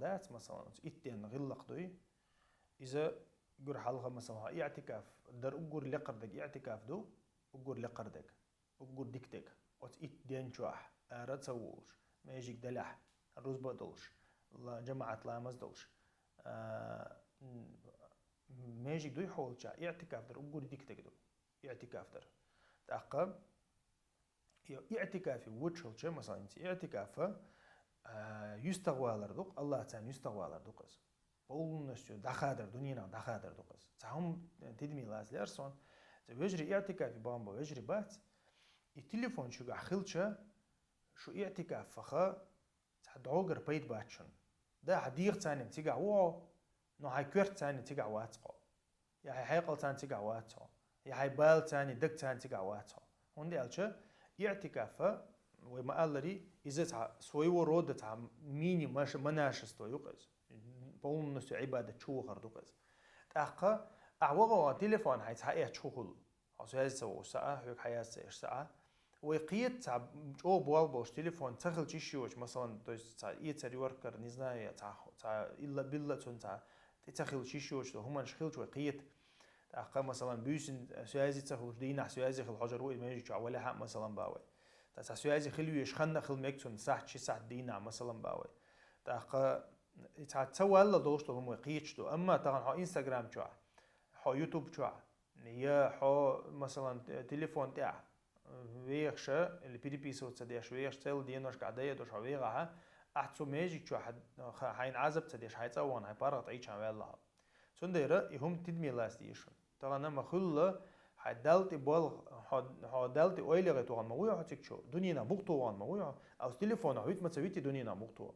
دات مثلا إتين غلق دوي إذا جور حلقة مثلا اعتكاف در أجور لقردك اعتكاف دو أجور لقردك أجور ديكتك إتين شواح أرد سووش ما يجيك دلح الروز بدلش جماعة لا مزدلش ما يجيك دوي حول شا اعتكاف در أجور ديكتك دو اعتكاف در تعقب اعتكافي وجهل شا مثلا انت اعتكافه يستغوالر دوق الله تعالى يستغوالر دوقز полностью дахадыр дүниені дахадыр доқыз цаум тедмилаз лерсон вежри اعتكافي бамбо вежри бац и телефон шуга хилча شو اعتكاف فخا تعدعوغر بيت باتشن ده حديق تاني تيجا وو نو هاي كورت تاني تيجا واتقو يا هاي حيقل تاني تيجا واتقو يا هاي بال تاني دك تاني تيجا واتقو هوندي الچا اعتكاف وما قالري إذا سويو رود تاع ميني ماش مناشستو يقز полностью عبادة شو خردوقز تأخا أعوغو تليفون هاي تحقيق شوخل عسوهاز سوو ساعة هيك حياة سيش ساعة ويقيت تاع جو بوالبوش تليفون تخل تشيوش مثلا تاع إيتر يوركر نزنايا تاع إلا بالله تاع تخل تشيوش هما نشخلش ويقيت تأخا مثلا بيوسن سوهازي تخل دينا سوهازي خل حجر وي ما يجي ولا حق مثلا باوي تاع سوهازي خلوي يشخنا خل ميكتون ساعة شي ساعة دينا مثلا باوي تأخا تسوى هلا دوشتو هم يقيتشتو اما طبعا حو انستغرام شو حو يوتيوب شو هي حو مثلا تليفون تاع ويخش اللي بي دي بي صوت تديش ويخش تل دينوش قاعديه دوش ويغها احتسو ماجيك شو حد حين عزب تديش حيتصون هاي بارغ عيش عن والله سنديره يهم تدمي لاستيشن طبعا ما خل حدلت بول حدلت اويلغه تو ما ويو حتك شو دنينا بوقتو ما ويو او تليفون هويت ما تسويتي دنينا بوقتو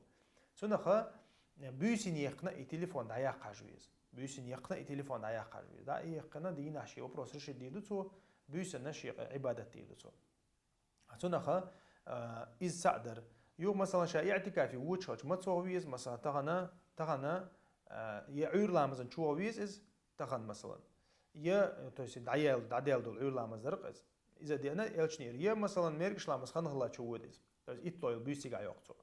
سنخه بيسين يقنا تليفون دايا قاجويز بيسين يقنا تليفون دايا قاجويز دا يقنا دينا شي وبروسيس ديدو تو بيسن نشي عبادة ديدو تو سنخه إز سعدر يوم مثلا شا اعتكافي ووتشوش ما تسويز مثلا تغنا يعير لامزن تشويز إز تغن مثلا يا تويس دعيال دول عير لامز رقز إذا دينا إلشنير يا مثلا ميركش لامز خن هلا تشويز تويس إتلويل بيسي قايوقتو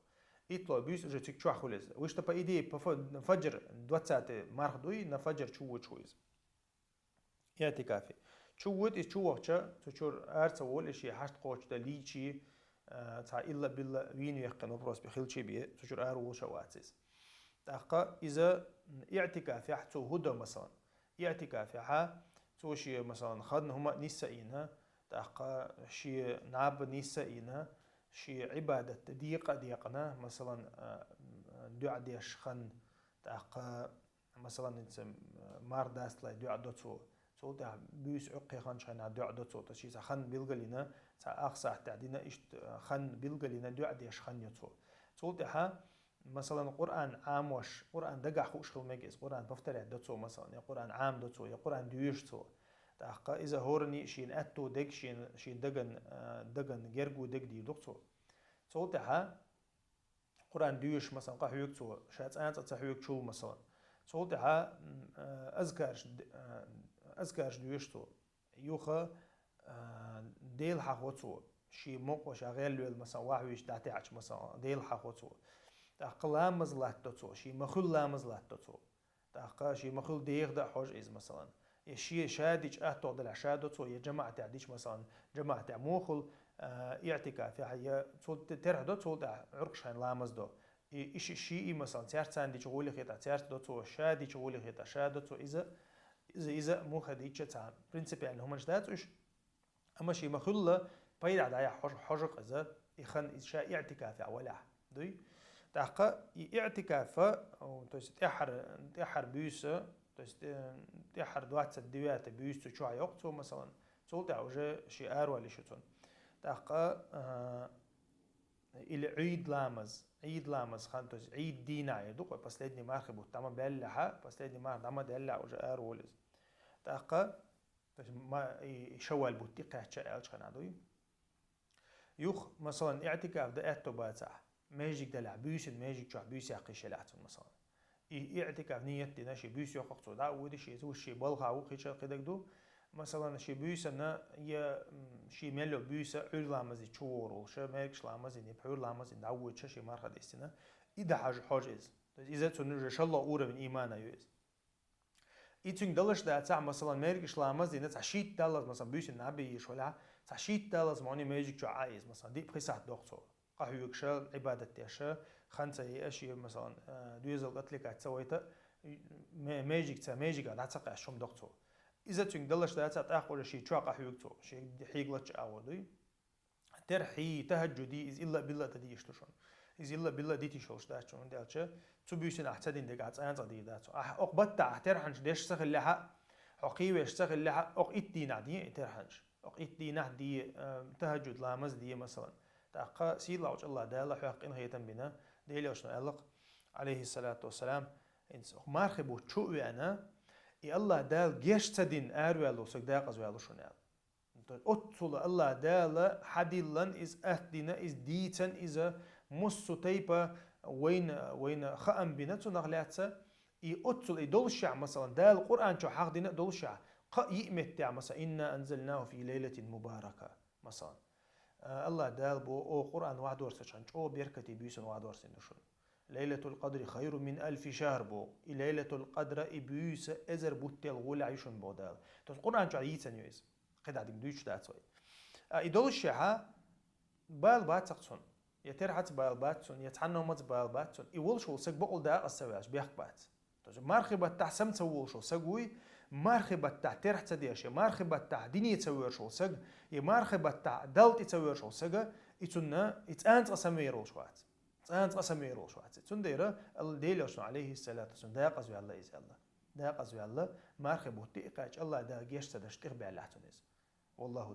إطلع بيس رجع تكشوا خلص وش تبى إيدي نفجر دوتسات مارخدوي نفجر شويز اعتكافي شوت شو وقتها تشور أرت أول شيء حشت قوش دليشي تاع إلا بالله وين يقنوا بروس بخيل شيء بيه تشور أول شواتس تأخا إذا اعتكافي حتو هدا مثلا اعتكافي ها توشي مثلا خدنا هما نسائنا تأخا شيء ناب نسائنا شي عبادة ديقنا مثلا دعاء ديش خن تاق مثلا مار داست لا دعاء دوتو تاع بيس عقي خن شينا دعاء دوتو تشي خن بيلغلينا تاع اقصى تعدينا ايش خن بيلغلينا دعاء ديش خن يتو تاع مثلا قرآن عام وش قرآن دقع خوش خل مجلس قرآن بفترة دوتو مثلا يا قرآن عام دوتو يا قرآن ديوش تو تاق إذا هورني شين أتو دق شين دقن جرجو دق دي دكتو صوتها قرآن ديوش مثلا قحويك تو شات أنت تحويك شو مثلا صوتها أذكرش ديوش تو يوخا ديل حقوتو شي موقع شغال مثلا واحد داتعش مثلا ديل حقوتو تقلام مزلاتو شي مخل لامزلاتو تاقا شي مخل ديغ دا حوج إز مثلا شي شاديش أهتو دل عشادو يا جماعة تعديش مثلا جماعة تعموخل اعتكاف هي صوت ترهدو صوت عرقش هن لامز دو إيش شيء مثلا تيارت ساندي شغولي خيطة تيارت دو تو شادي شغولي خيطة شادو تو إذا مو خديتش تاع برينسيبي يعني هم جداتوش أما شيء مخلة بعيد عن حجق إذا يخن إنشاء اعتكاف أوله دوي تحقق اعتكاف أو تحر بيوسة تحر دوات الدوات بيوسة شو عيوقتو مثلا صوت عوجة شيء ولا شتون تحقق العيد لامز خانتوز عيد دينا يدوق последний марх будет там беллها последний марх там делля уже арولز تحقق ما شوال بوتي قاعدة ألش خنادوي يوخ مثلا اعتكاف ده أتوباتح ماجيك دلع بيوسن ماجيك شو بيوس يحقي شلعتهم مثلا اعتكاف نيتي ناشي بيوس يقصو دا ودي شيء تو شيء بلغا وخيش قدك دو مثلا شي بيوسنا يا شي ملو بيوسا عرلامز تشورو شا ماكش لامز ني بحور لامز داوود شي مارخ ديستنا إذا حاج إذا تنرجع شاء الله أورا من إيمانا يوز إتون دلش ده تاع مثلا ميرك إسلام زي نت عشيت دلز مثلا بيش النبي يشولها عشيت دلز معني ماجيك جو عايز مثلا دي بخيسة دكتور قهوة شل عبادة تيشة خمسة أشياء مثلا دويزل قتلك عتسويته ماجيك تا ماجيك عاد عتسقى شوم دكتور إذا تون دلش ده تاع أخور شيء شو قهوة تو شيء حيقلتش أودي ترحي تهجدي إز إلا بالله تدي يشتشون إز إلا بالله دي تشوش ده شون ده أشة تبيشين أحتدين دقات أنا صدي ده أقبت أحترحنش ديش سخل لها عقيوة سخل لها أق إتدين عدي إترحنش أق إتدين عدي تهجد لامز دي مثلا تأقى سيد الله الله ده الله حق إنه يتم ديلي وشنا ألق عليه الصلاة والسلام إنس مارخبو شو أنا الله دال جيش تدين أروالو سقداق أزوالو شنال أطول الله دال حديلن إز أهدنا إز ديتن إز مصو تيبا وين خأم بنتو نغلاتسا أطول إدولشع مثلا دال القرآن شو حق دينا دولشع يئمت مثلا إنا أنزلناه في ليلة مباركة مثلا الله دال بو أو قرآن واحد ورسشان أو بيركتي بيسن واحد ورسندشون ليلة القدر خير من 1000 شهر بو ليلة القدر إبيس إزر بوتيل غول عيشون بو دال تو القرآن شو عيتن يوز قد عدم دويش دات سوي إدولشع بال باتسون يترحت بال باتسون يتعنمت بال باتسون يولش ولسك بقول ده السواج بيحق بات تو مرخبة تحسم تسولش ولسقوي مرخبة تاع ترح تديش مرخبة تاع ديني تسويرش ولسق مرخبة تاع دلت تسويرش ولسق يتنا يتأنت أسمير ولشوات يتأنت أسمير ولشوات تنديره الديلوش عليه الصلاة والسلام ده قصوي الله إز الله ده قصوي الله مرخبة تيقاش الله ده جيش تدش تغبي على تونس والله